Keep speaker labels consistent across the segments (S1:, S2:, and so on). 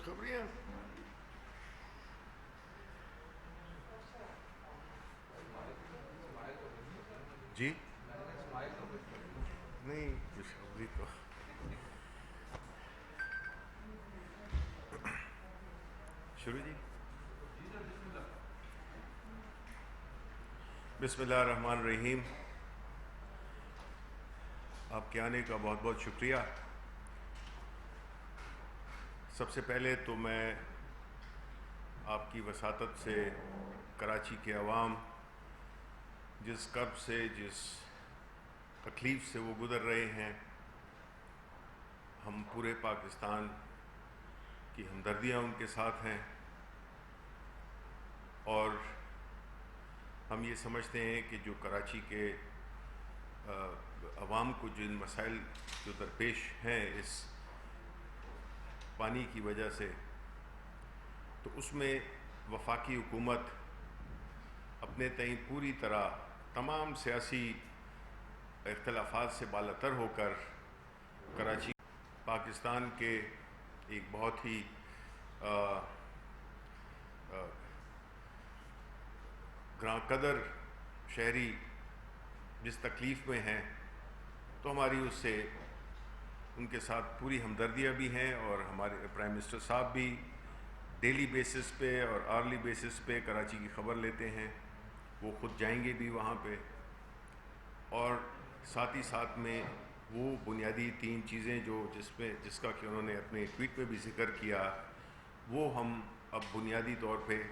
S1: خوشخبریاں جی نہیں، خوشخبری تو شروع جی۔ بسم اللہ الرحمن الرحیم۔ آپ کے آنے کا بہت بہت شکریہ۔ سب سے پہلے تو میں آپ کی وساطت سے کراچی کے عوام جس کرب سے، جس تکلیف سے وہ گزر رہے ہیں، ہم پورے پاکستان کی ہمدردیاں ان کے ساتھ ہیں، اور ہم یہ سمجھتے ہیں کہ جو کراچی کے عوام کو جن مسائل جو درپیش ہیں اس پانی کی وجہ سے، تو اس میں وفاقی حکومت اپنے تئیں پوری طرح تمام سیاسی اختلافات سے بالاتر ہو کر کراچی پاکستان کے ایک بہت ہی گراں قدر شہری جس تکلیف میں ہیں، تو ہماری اس سے ان کے ساتھ پوری ہمدردیاں بھی ہیں، اور ہمارے پرائم منسٹر صاحب بھی ڈیلی بیسس پہ اور آرلی بیسس پہ کراچی کی خبر لیتے ہیں، وہ خود جائیں گے بھی وہاں پہ، اور ساتھ ہی ساتھ میں وہ بنیادی 3 چیزیں جس کا کہ انہوں نے اپنے ٹویٹ میں بھی ذکر کیا، وہ ہم اب بنیادی طور پہ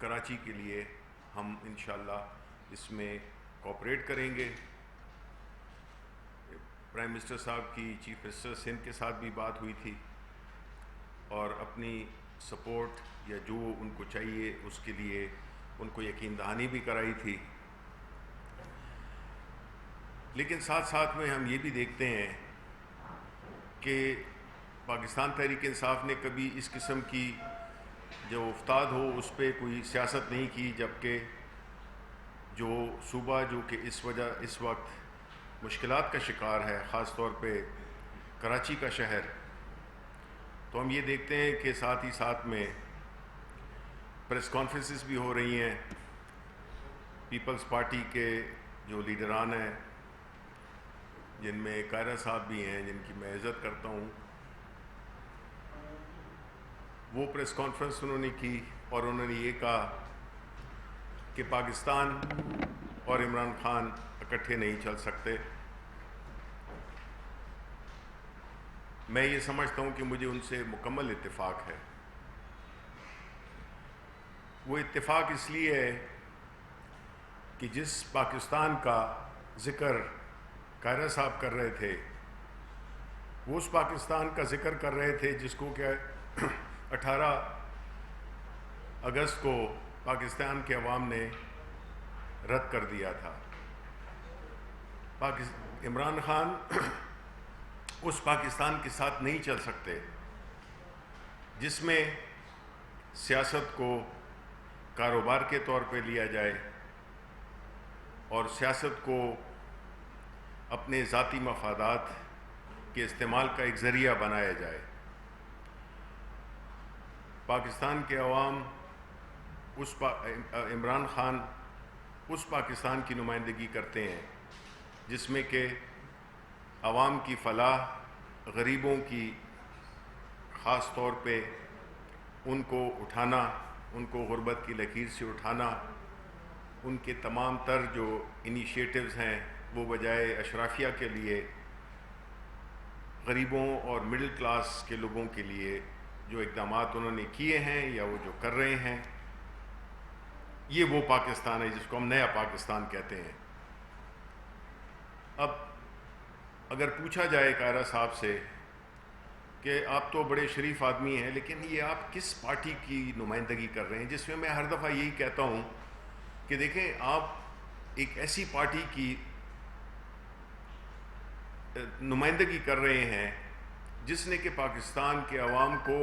S1: کراچی کے لیے ہم انشاءاللہ اس میں کوآپریٹ کریں گے۔ پرائم منسٹر صاحب کی چیف منسٹر سندھ کے ساتھ بھی بات ہوئی تھی، اور اپنی سپورٹ یا جو ان کو چاہیے اس کے لیے ان کو یقین دہانی بھی کرائی تھی۔ لیکن ساتھ ساتھ میں ہم یہ بھی دیکھتے ہیں کہ پاکستان تحریک انصاف نے کبھی اس قسم کی جو افتاد ہو اس پہ کوئی سیاست نہیں کی، جبکہ جو صوبہ جو کہ اس وقت مشکلات کا شکار ہے، خاص طور پہ کراچی کا شہر، تو ہم یہ دیکھتے ہیں کہ ساتھ ہی ساتھ میں پریس کانفرنسز بھی ہو رہی ہیں۔ پیپلز پارٹی کے جو لیڈران ہیں، جن میں قائرہ صاحب بھی ہیں جن کی میں عزت کرتا ہوں، وہ پریس کانفرنس انہوں نے کی، اور انہوں نے یہ کہا کہ پاکستان اور عمران خان اکٹھے نہیں چل سکتے۔ میں یہ سمجھتا ہوں کہ مجھے ان سے مکمل اتفاق ہے۔ وہ اتفاق اس لیے ہے کہ جس پاکستان کا ذکر قائرہ صاحب کر رہے تھے، وہ اس پاکستان کا ذکر کر رہے تھے جس کو کہ 18 اگست کو پاکستان کے عوام نے رد کر دیا تھا۔ عمران خان اس پاکستان کے ساتھ نہیں چل سکتے جس میں سیاست کو کاروبار کے طور پہ لیا جائے اور سیاست کو اپنے ذاتی مفادات کے استعمال کا ایک ذریعہ بنایا جائے۔ پاکستان کے عوام عمران خان اس پاکستان کی نمائندگی کرتے ہیں جس میں کہ عوام کی فلاح، غریبوں کی خاص طور پہ ان کو اٹھانا، ان کو غربت کی لکیر سے اٹھانا، ان کے تمام تر جو انیشیٹوز ہیں وہ بجائے اشرافیہ کے لیے غریبوں اور مڈل کلاس کے لوگوں کے لیے جو اقدامات انہوں نے کیے ہیں یا وہ جو کر رہے ہیں، یہ وہ پاکستان ہے جس کو ہم نیا پاکستان کہتے ہیں۔ اب اگر پوچھا جائے قائرہ صاحب سے کہ آپ تو بڑے شریف آدمی ہیں، لیکن یہ آپ کس پارٹی کی نمائندگی کر رہے ہیں، جس میں ہر دفعہ یہی کہتا ہوں کہ دیکھیں آپ ایک ایسی پارٹی کی نمائندگی کر رہے ہیں جس نے کہ پاکستان کے عوام کو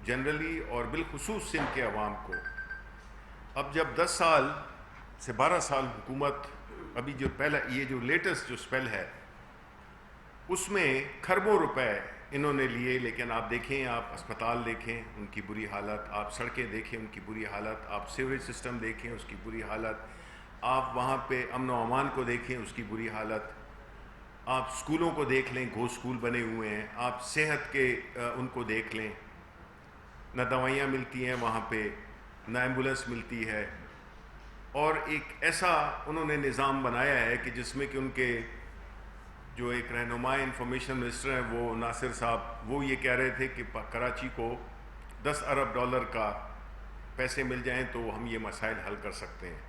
S1: جنرلی اور بالخصوص سندھ کے عوام کو اب جب 10 سال سے 12 سال حکومت، ابھی جو پہلا یہ جو لیٹسٹ جو سپیل ہے اس میں کھربوں روپے انہوں نے لیے، لیکن آپ دیکھیں، آپ اسپتال دیکھیں ان کی بری حالت، آپ سڑکیں دیکھیں ان کی بری حالت، آپ سیوریج سسٹم دیکھیں اس کی بری حالت، آپ وہاں پہ امن و امان کو دیکھیں اس کی بری حالت، آپ اسکولوں کو دیکھ لیں، گھوست اسکول بنے ہوئے ہیں، آپ صحت کے ان کو دیکھ لیں، نہ دوائیاں ملتی ہیں وہاں پہ، نہ ایمبولینس ملتی ہے، اور ایک ایسا انہوں نے نظام بنایا ہے کہ جس میں کہ ان کے جو ایک رہنما انفارمیشن منسٹر ہیں وہ ناصر صاحب، وہ یہ کہہ رہے تھے کہ کراچی کو $10 ارب کا پیسے مل جائیں تو ہم یہ مسائل حل کر سکتے ہیں۔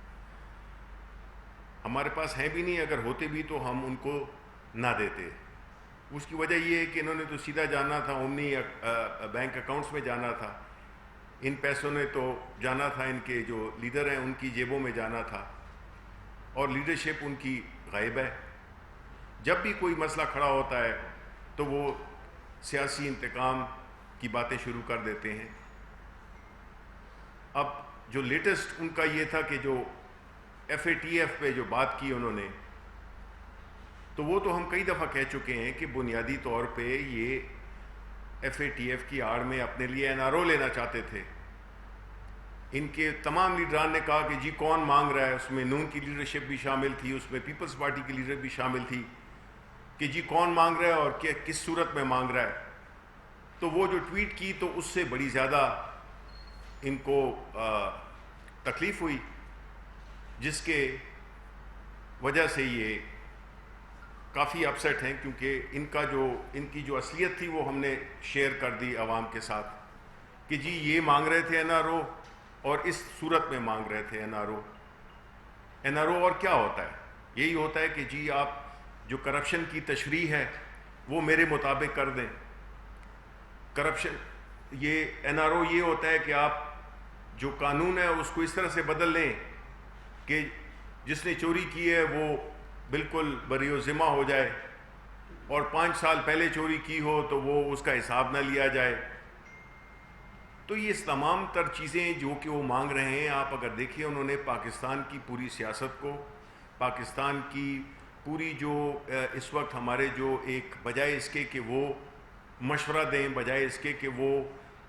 S1: ہمارے پاس ہیں بھی نہیں، اگر ہوتے بھی تو ہم ان کو نہ دیتے۔ اس کی وجہ یہ ہے کہ انہوں نے تو سیدھا جانا تھا، اومنی بینک اکاؤنٹس میں جانا تھا، ان پیسوں نے تو جانا تھا ان کے جو لیڈر ہیں ان کی جیبوں میں جانا تھا، اور لیڈرشپ ان کی غائب ہے۔ جب بھی کوئی مسئلہ کھڑا ہوتا ہے تو وہ سیاسی انتقام کی باتیں شروع کر دیتے ہیں۔ اب جو لیٹسٹ ان کا یہ تھا کہ جو FATF پہ جو بات کی انہوں نے، تو وہ تو ہم کئی دفعہ کہہ چکے ہیں کہ بنیادی طور پہ یہ FATF کی آڑ میں اپنے لیے NRO لینا چاہتے تھے۔ ان کے تمام لیڈران نے کہا کہ جی کون مانگ رہا ہے، اس میں نون کی لیڈرشپ بھی شامل تھی، اس میں پیپلز پارٹی کی لیڈر بھی شامل تھی، کہ جی کون مانگ رہا ہے اور کس صورت میں مانگ رہا ہے۔ تو وہ جو ٹویٹ کی تو اس سے بڑی زیادہ ان کو تکلیف ہوئی، جس کے وجہ سے یہ کافی اپسیٹ ہیں، کیونکہ ان کی جو اصلیت تھی وہ ہم نے شیئر کر دی عوام کے ساتھ کہ جی یہ مانگ رہے تھے NRO اور اس صورت میں مانگ رہے تھے NRO اور کیا ہوتا ہے؟ یہی ہوتا ہے کہ جی آپ جو کرپشن کی تشریح ہے وہ میرے مطابق کر دیں۔ کرپشن یہ NRO یہ ہوتا ہے کہ آپ جو قانون ہے اس کو اس طرح سے بدل لیں کہ جس نے چوری کی ہے وہ بالکل بری و ذمہ ہو جائے، اور 5 سال پہلے چوری کی ہو تو وہ اس کا حساب نہ لیا جائے۔ تو یہ تمام تر چیزیں جو کہ وہ مانگ رہے ہیں، آپ اگر دیکھیں انہوں نے پاکستان کی پوری سیاست کو، پاکستان کی پوری جو اس وقت ہمارے جو ایک بجائے اس کے کہ وہ مشورہ دیں، بجائے اس کے کہ وہ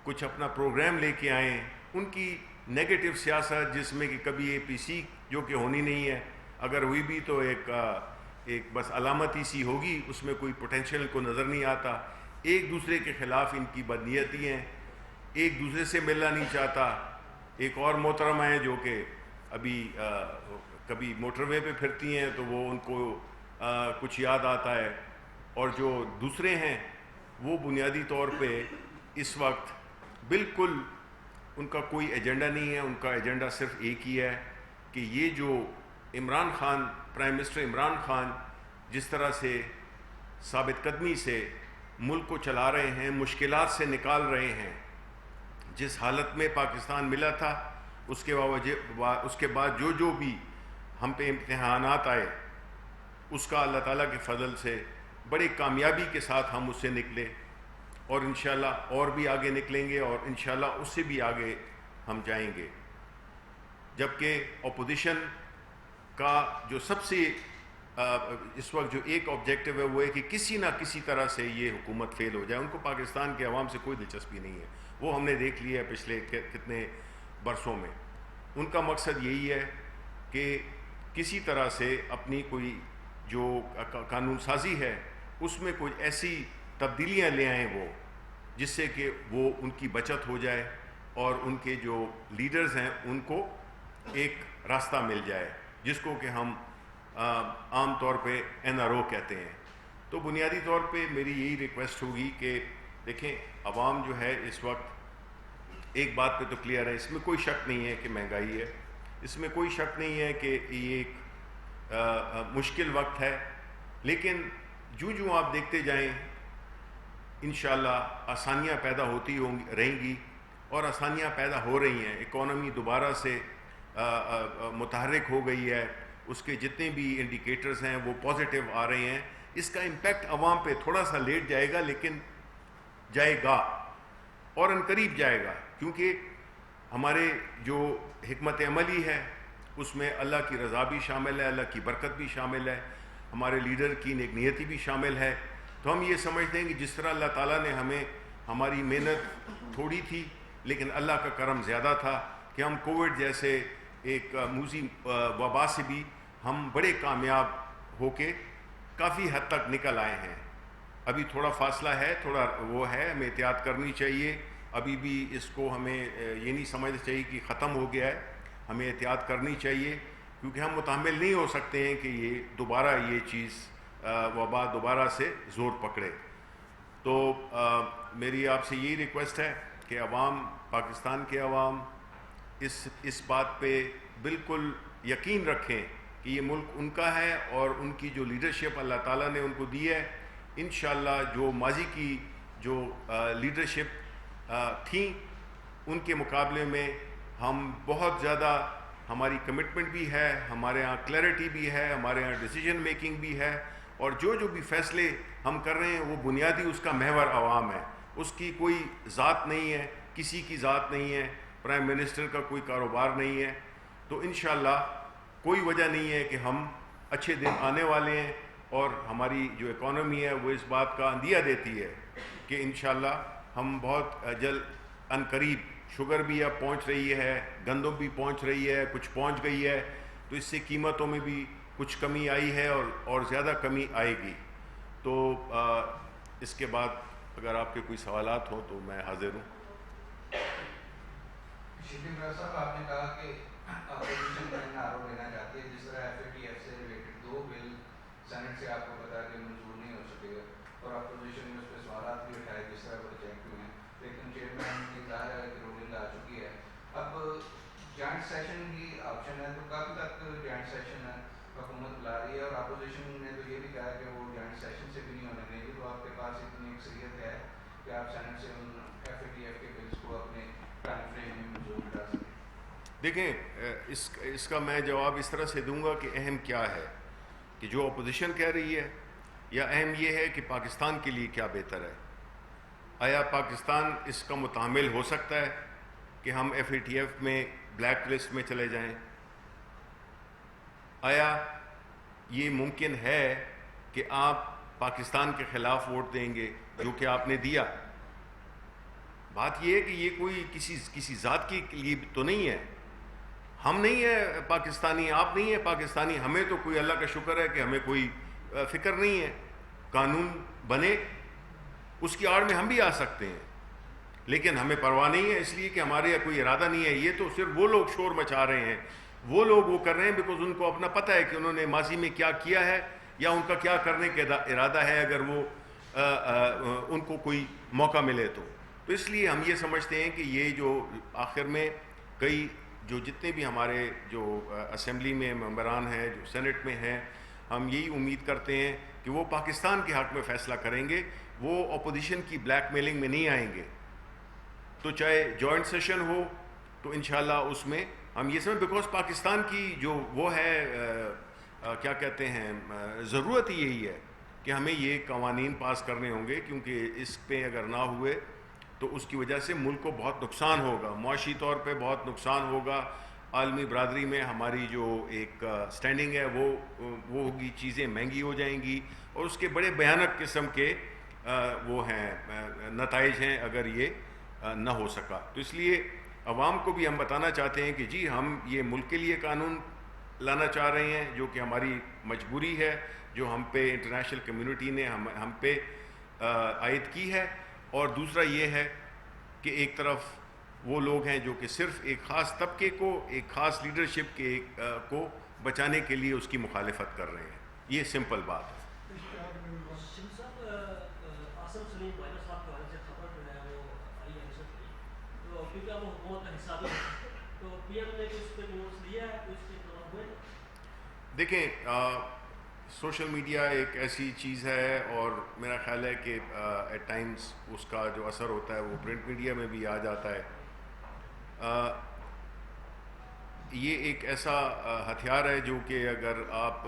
S1: کچھ اپنا پروگرام لے کے آئیں، ان کی نیگیٹو سیاست جس میں کہ کبھی APC جو کہ ہونی نہیں ہے، اگر ہوئی بھی تو ایک بس علامتی سی ہوگی، اس میں کوئی پوٹینشیل کو نظر نہیں آتا، ایک دوسرے کے خلاف ان کی بدنیتی ہیں، ایک دوسرے سے ملنا نہیں چاہتا۔ ایک اور محترمہ ہیں جو کہ ابھی کبھی موٹر وے پہ پھرتی ہیں تو وہ ان کو کچھ یاد آتا ہے، اور جو دوسرے ہیں وہ بنیادی طور پہ اس وقت بالکل ان کا کوئی ایجنڈا نہیں ہے، ان کا ایجنڈا صرف ایک ہی ہے کہ یہ جو عمران خان، پرائم منسٹر عمران خان جس طرح سے ثابت قدمی سے ملک کو چلا رہے ہیں، مشکلات سے نکال رہے ہیں، جس حالت میں پاکستان ملا تھا اس کے بعد جو بھی ہم پہ امتحانات آئے، اس کا اللہ تعالیٰ کے فضل سے بڑی کامیابی کے ساتھ ہم اس سے نکلے، اور انشاءاللہ اور بھی آگے نکلیں گے، اور انشاءاللہ اس سے بھی آگے ہم جائیں گے۔ جبکہ اپوزیشن کا جو سب سے اس وقت جو ایک آبجیکٹو ہے وہ ہے کہ کسی نہ کسی طرح سے یہ حکومت فیل ہو جائے۔ ان کو پاکستان کے عوام سے کوئی دلچسپی نہیں ہے، وہ ہم نے دیکھ لیا ہے پچھلے کتنے برسوں میں۔ ان کا مقصد یہی ہے کہ کسی طرح سے اپنی کوئی جو قانون سازی ہے اس میں کوئی ایسی تبدیلیاں لے آئیں وہ، جس سے کہ وہ ان کی بچت ہو جائے اور ان کے جو لیڈرز ہیں ان کو ایک راستہ مل جائے، جس کو کہ ہم عام طور پہ NRO کہتے ہیں۔ تو بنیادی طور پہ میری یہی ریکویسٹ ہوگی کہ دیکھیں عوام جو ہے اس وقت ایک بات پہ تو کلیئر ہے، اس میں کوئی شک نہیں ہے کہ مہنگائی ہے، اس میں کوئی شک نہیں ہے کہ یہ ایک مشکل وقت ہے، لیکن جو آپ دیکھتے جائیں انشاءاللہ آسانیاں پیدا ہوتی رہیں گی، اور آسانیاں پیدا ہو رہی ہیں۔ اکانومی دوبارہ سے متحرک ہو گئی ہے، اس کے جتنے بھی انڈیکیٹرز ہیں وہ پازیٹیو آ رہے ہیں۔ اس کا امپیکٹ عوام پہ تھوڑا سا لیٹ جائے گا، لیکن جائے گا اور ان قریب جائے گا، کیونکہ ہمارے جو حکمت عملی ہے اس میں اللہ کی رضا بھی شامل ہے، اللہ کی برکت بھی شامل ہے، ہمارے لیڈر کی نیک نیتی بھی شامل ہے، تو ہم یہ سمجھتے ہیں کہ جس طرح اللہ تعالیٰ نے ہمیں ہماری محنت تھوڑی تھی لیکن اللہ کا کرم زیادہ تھا کہ ہم کووڈ جیسے ایک موذی وبا سے بھی ہم بڑے کامیاب ہو کے کافی حد تک نکل آئے ہیں. ابھی تھوڑا فاصلہ ہے, تھوڑا وہ ہے, ہمیں احتیاط کرنی چاہیے. ابھی بھی اس کو ہمیں یہ نہیں سمجھنا چاہیے کہ ختم ہو گیا ہے, ہمیں احتیاط کرنی چاہیے کیونکہ ہم متحمل نہیں ہو سکتے ہیں کہ یہ دوبارہ یہ چیز وبا دوبارہ سے زور پکڑے. تو میری آپ سے یہی ریکویسٹ ہے کہ عوام, پاکستان کے عوام اس بات پہ بالکل یقین رکھیں کہ یہ ملک ان کا ہے اور ان کی جو لیڈرشپ اللہ تعالیٰ نے ان کو دی ہے, انشاءاللہ جو ماضی کی جو لیڈرشپ تھیں ان کے مقابلے میں ہم بہت زیادہ, ہماری کمٹمنٹ بھی ہے, ہمارے ہاں کلیئرٹی بھی ہے, ہمارے ہاں ڈیسیجن میکنگ بھی ہے, اور جو بھی فیصلے ہم کر رہے ہیں وہ بنیادی اس کا محور عوام ہے. اس کی کوئی ذات نہیں ہے, کسی کی ذات نہیں ہے, پرائم منسٹر کا کوئی کاروبار نہیں ہے. تو انشاءاللہ کوئی وجہ نہیں ہے کہ ہم اچھے دن آنے والے ہیں, اور ہماری جو اکانومی ہے وہ اس بات کا اندیہ دیتی ہے کہ انشاءاللہ ہم بہت جلد ان قریب, شوگر بھی اب پہنچ رہی ہے, گندم بھی پہنچ رہی ہے, کچھ پہنچ گئی ہے, تو اس سے قیمتوں میں بھی کچھ کمی آئی ہے اور زیادہ کمی آئے گی. تو اس کے بعد اگر آپ کے کوئی سوالات ہوں تو میں حاضر ہوں.
S2: شفیق ڈاکٹر صاحب, آپ نے کہا کہ اپوزیشن کا آر او لینا چاہتی ہے, جس طرح ایف اے ٹی ایف سے ریلیٹڈ 2 بل سینٹ سے آپ کو پتا کہ منظور نہیں ہو سکے گا, اور اپوزیشن نے اس پہ سوالات بھی اٹھائے جس طرح وہ ریجیکٹ ہوئے ہیں, لیکن چیئرمین کی ظاہر ہے کہ رولنگ آ چکی ہے. اب جوائنٹ سیشن بھی آپشن ہے, تو کب تک جوائنٹ سیشن حکومت بلا رہی ہے, اور اپوزیشن نے تو یہ بھی کہا کہ وہ جوائنٹ سیشن سے بھی نہیں ہونے دیں گے. تو آپ کے پاس اتنی اکثریت ہے کہ آپ سینٹ سے ان ایف اے ٹی ایف کے بلز کو اپنے ٹائم فریم میں منظور بتا سکیں؟
S1: دیکھیں, اس کا میں جواب اس طرح سے دوں گا کہ اہم کیا ہے کہ جو اپوزیشن کہہ رہی ہے, یا اہم یہ ہے کہ پاکستان کے لیے کیا بہتر ہے. آیا پاکستان اس کا متحمل ہو سکتا ہے کہ ہم ایف اے ٹی ایف میں بلیک لسٹ میں چلے جائیں؟ آیا یہ ممکن ہے کہ آپ پاکستان کے خلاف ووٹ دیں گے جو کہ آپ نے دیا؟ بات یہ ہے کہ یہ کوئی کسی ذات کے لیے تو نہیں ہے. ہم نہیں ہیں پاکستانی, آپ نہیں ہیں پاکستانی, ہمیں تو کوئی اللہ کا شکر ہے کہ ہمیں کوئی فکر نہیں ہے. قانون بنے اس کی آڑ میں ہم بھی آ سکتے ہیں, لیکن ہمیں پرواہ نہیں ہے, اس لیے کہ ہمارے یہاں کوئی ارادہ نہیں ہے. یہ تو صرف وہ لوگ شور مچا رہے ہیں, وہ لوگ وہ کر رہے ہیں بیکاز ان کو اپنا پتہ ہے کہ انہوں نے ماضی میں کیا کیا ہے یا ان کا کیا کرنے کا ارادہ ہے اگر وہ ان کو کوئی موقع ملے تو. اس لیے ہم یہ سمجھتے ہیں کہ یہ جو آخر میں کئی جو جتنے بھی ہمارے جو اسمبلی میں ممبران ہیں, جو سینٹ میں ہیں, ہم یہی امید کرتے ہیں کہ وہ پاکستان کے حق میں فیصلہ کریں گے, وہ اپوزیشن کی بلیک میلنگ میں نہیں آئیں گے. تو چاہے جوائنٹ سیشن ہو تو انشاءاللہ اس میں ہم یہ سمجھ, بیکاز پاکستان کی جو وہ ہے کیا کہتے ہیں, ضرورت ہی یہی ہے کہ ہمیں یہ قوانین پاس کرنے ہوں گے, کیونکہ اس پہ اگر نہ ہوئے تو اس کی وجہ سے ملک کو بہت نقصان ہوگا, معاشی طور پہ بہت نقصان ہوگا, عالمی برادری میں ہماری جو ایک سٹینڈنگ ہے وہ ہوگی, چیزیں مہنگی ہو جائیں گی, اور اس کے بڑے بھیانک قسم کے وہ ہیں نتائج ہیں اگر یہ نہ ہو سکا. تو اس لیے عوام کو بھی ہم بتانا چاہتے ہیں کہ جی ہم یہ ملک کے لیے قانون لانا چاہ رہے ہیں جو کہ ہماری مجبوری ہے, جو ہم پہ انٹرنیشنل کمیونٹی نے ہم پہ عائد کی ہے. اور دوسرا یہ ہے کہ ایک طرف وہ لوگ ہیں جو کہ صرف ایک خاص طبقے کو, ایک خاص لیڈرشپ کے کو بچانے کے لیے اس کی مخالفت کر رہے ہیں. یہ سمپل بات ہے. دیکھیں, سوشل میڈیا ایک ایسی چیز ہے اور میرا خیال ہے کہ ایٹ ٹائمز اس کا جو اثر ہوتا ہے وہ پرنٹ میڈیا میں بھی آ جاتا ہے. یہ ایک ایسا ہتھیار ہے جو کہ اگر آپ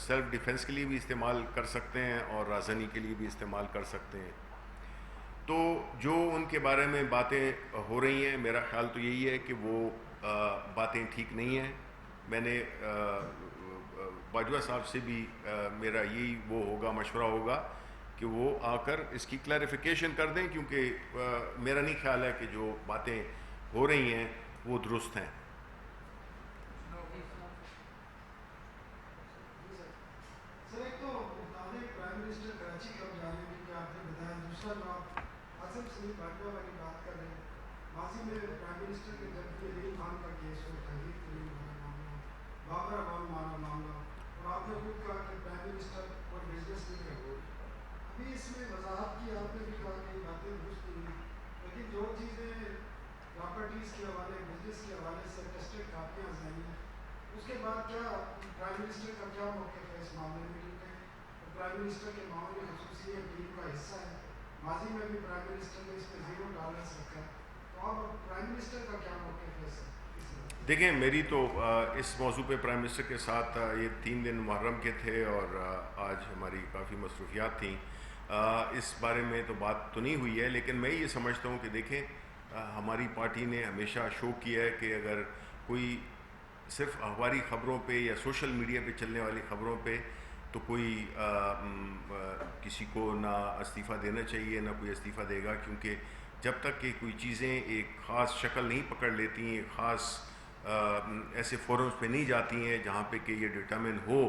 S1: سیلف ڈیفنس کے لیے بھی استعمال کر سکتے ہیں اور رازنی کے لیے بھی استعمال کر سکتے ہیں. تو جو ان کے بارے میں باتیں ہو رہی ہیں, میرا خیال تو یہی ہے کہ وہ باتیں ٹھیک نہیں ہیں. میں نے باجوہ صاحب سے بھی میرا یہی وہ ہوگا, مشورہ ہوگا کہ وہ آ کر اس کی کلیریفیکیشن کر دیں، کیونکہ میرا نہیں خیال ہے کہ جو باتیں ہو رہی ہیں وہ درست ہیں.
S3: سر ایک تو پرائم منسٹر کراچی کب جانے کی کہ آپ نے بتایا، دوسرا جو آپ آصف سلیم باجوہ والی بات کر رہے ہیں، ماضی میں پرائم منسٹر کے جب یہ علی خان کا کیس ہو، تحریر کے لیے معاملہ، بابر عوام مانا معاملہ، اور آپ نے خود کہا کہ پرائم منسٹر کوئی بزنس نہیں ہے. ابھی اس میں وضاحت کی، آپ نے بھی کہا کہ باتیں درست نہیں، لیکن جو چیزیں پراپرٹیز کے حوالے، بزنس کے حوالے سے ٹیسٹڈ کاپیاں ذہنی ہیں، اس کے بعد کیا پرائم منسٹر کا کیا موقف ہے اس معاملے میں؟ کیونکہ پرائم منسٹر کے معاملے خصوصی ٹیم کا حصہ ہے، ماضی میں بھی پرائم منسٹر نے اس پہ 0 ٹالرنس رکھا ہے، تو اب پرائم منسٹر کا کیا موقف ہے سر؟
S1: دیکھیں، میری تو اس موضوع پہ پرائم منسٹر کے ساتھ یہ 3 دن محرم کے تھے اور آج ہماری کافی مصروفیات تھیں، اس بارے میں تو بات تو نہیں ہوئی ہے. لیکن میں یہ سمجھتا ہوں کہ دیکھیں، ہماری پارٹی نے ہمیشہ شو کیا ہے کہ اگر کوئی صرف اخباری خبروں پہ یا سوشل میڈیا پہ چلنے والی خبروں پہ تو کوئی کسی کو نہ استعفیٰ دینا چاہیے، نہ کوئی استعفیٰ دے گا، کیونکہ جب تک کہ کوئی چیزیں ایک خاص شکل نہیں پکڑ لیتی ہیں، ایک خاص ایسے فورمز پہ نہیں جاتی ہیں جہاں پہ کہ یہ ڈٹرمن ہو،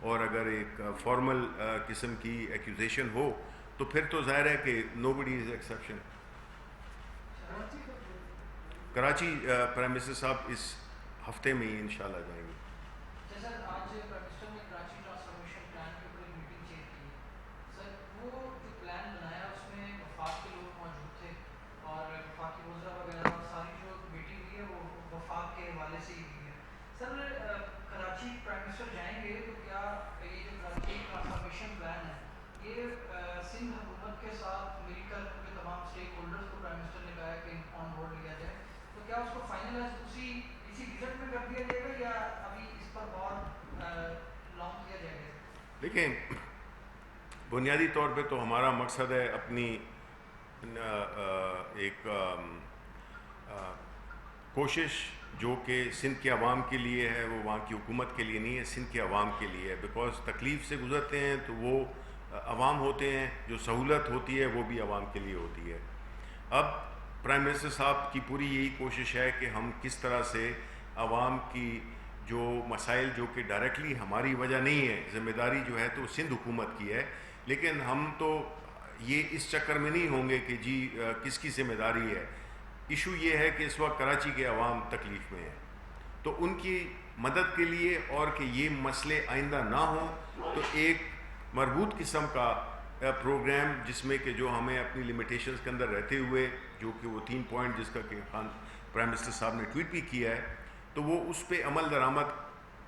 S1: اور اگر ایک فارمل قسم کی ایکوزیشن ہو تو پھر تو ظاہر ہے کہ nobody is exception. Karachi prime minister صاحب اس ہفتے میں ہی انشاءاللہ جائیں گے.
S4: سر آج پرائم منسٹر نے کراچی ٹرانسفارمیشن پلان کے اوپر ایک میٹنگ چیئر کی ہے. سر وہ جو پلان بنایا اس میں وفاق کے لوگ موجود تھے اور وفاقی وزراء وغیرہ، اور ساری جو میٹنگ ہوئی ہے وہ وفاق کے حوالے سے ہی ہوئی ہے. سر کراچی پرائم منسٹر جائیں گے تو کیا یہ جو کراچی ٹرانسفارمیشن پلان ہے یہ سندھ حکومت کے ساتھ مل کر کے تمام اسٹیک ہولڈرز کو پرائم منسٹر نے کہا ہے کہ آن بورڈ لیا جائے، تو کیا اس کو فائنلائز اسی وزٹ میں کر دیا جائے گا یا ابھی اس پر اور لانگ کیا جائے گا؟
S1: دیکھیں، بنیادی طور پہ تو ہمارا مقصد ہے اپنی ایک کوشش جو کہ سندھ کے عوام کے لیے ہے، وہ وہاں کی حکومت کے لیے نہیں ہے، سندھ کے عوام کے لیے ہے. بیکاز تکلیف سے گزرتے ہیں تو وہ عوام ہوتے ہیں، جو سہولت ہوتی ہے وہ بھی عوام کے لیے ہوتی ہے. اب پرائم منسٹر صاحب کی پوری یہی کوشش ہے کہ ہم کس طرح سے عوام کی جو مسائل جو کہ ڈائریکٹلی ہماری وجہ نہیں ہے، ذمہ داری جو ہے تو سندھ حکومت کی ہے، لیکن ہم تو یہ اس چکر میں نہیں ہوں گے کہ جی کس کی ذمہ داری ہے. ایشو یہ ہے کہ اس وقت کراچی کے عوام تکلیف میں ہیں، تو ان کی مدد کے لیے اور کہ یہ مسئلے آئندہ نہ ہوں تو ایک مربوط قسم کا پروگرام جس میں کہ جو ہمیں اپنی لمیٹیشنز کے اندر رہتے ہوئے، جو کہ وہ 3 پوائنٹ جس کا کہ پرائم منسٹر صاحب نے ٹویٹ بھی کیا ہے، تو وہ اس پہ عمل درآمد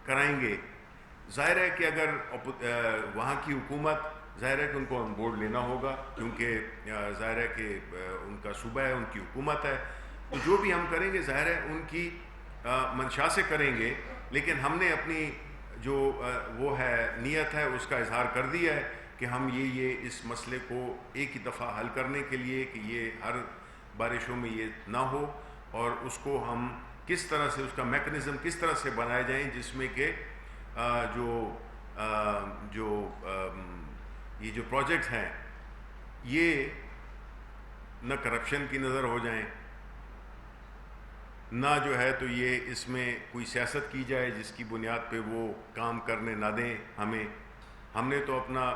S1: کرائیں گے. ظاہر ہے کہ اگر وہاں کی حکومت، ظاہر ہے کہ ان کو آن بورڈ لینا ہوگا، کیونکہ ظاہر ہے کہ ان کا صوبہ ہے، ان کی حکومت ہے، تو جو بھی ہم کریں گے ظاہر ہے ان کی منشا سے کریں گے. لیکن ہم نے اپنی جو وہ ہے نیت ہے اس کا اظہار کر دیا ہے کہ ہم یہ اس مسئلے کو ایک ہی دفعہ حل کرنے کے لیے کہ یہ ہر بارشوں میں یہ نہ ہو، اور اس کو ہم کس طرح سے، اس کا میکنزم کس طرح سے بنائے جائیں جس میں کہ یہ جو پروجیکٹ ہیں یہ نہ کرپشن کی نظر ہو جائیں، نہ جو ہے تو یہ اس میں کوئی سیاست کی جائے جس کی بنیاد پہ وہ کام کرنے نہ دیں ہمیں. ہم نے تو اپنا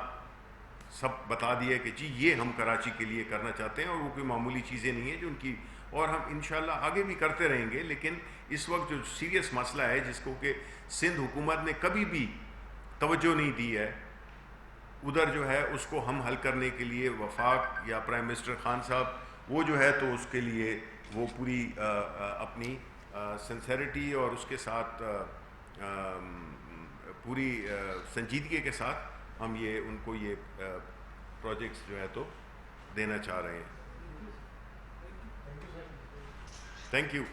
S1: سب بتا دیا کہ جی یہ ہم کراچی کے لیے کرنا چاہتے ہیں، اور وہ کوئی معمولی چیزیں نہیں ہیں جو ان کی، اور ہم انشاءاللہ آگے بھی کرتے رہیں گے. لیکن اس وقت جو سیریس مسئلہ ہے جس کو کہ سندھ حکومت نے کبھی بھی توجہ نہیں دی ہے، ادھر جو ہے اس کو ہم حل کرنے کے لیے وفاق یا پرائم منسٹر خان صاحب وہ جو ہے تو اس کے لیے وہ پوری اپنی سنسیریٹی اور اس کے ساتھ پوری سنجیدگی کے ساتھ ہم ان کو یہ پروجیکٹس جو ہے تو دینا چاہ رہے ہیں. Thank you.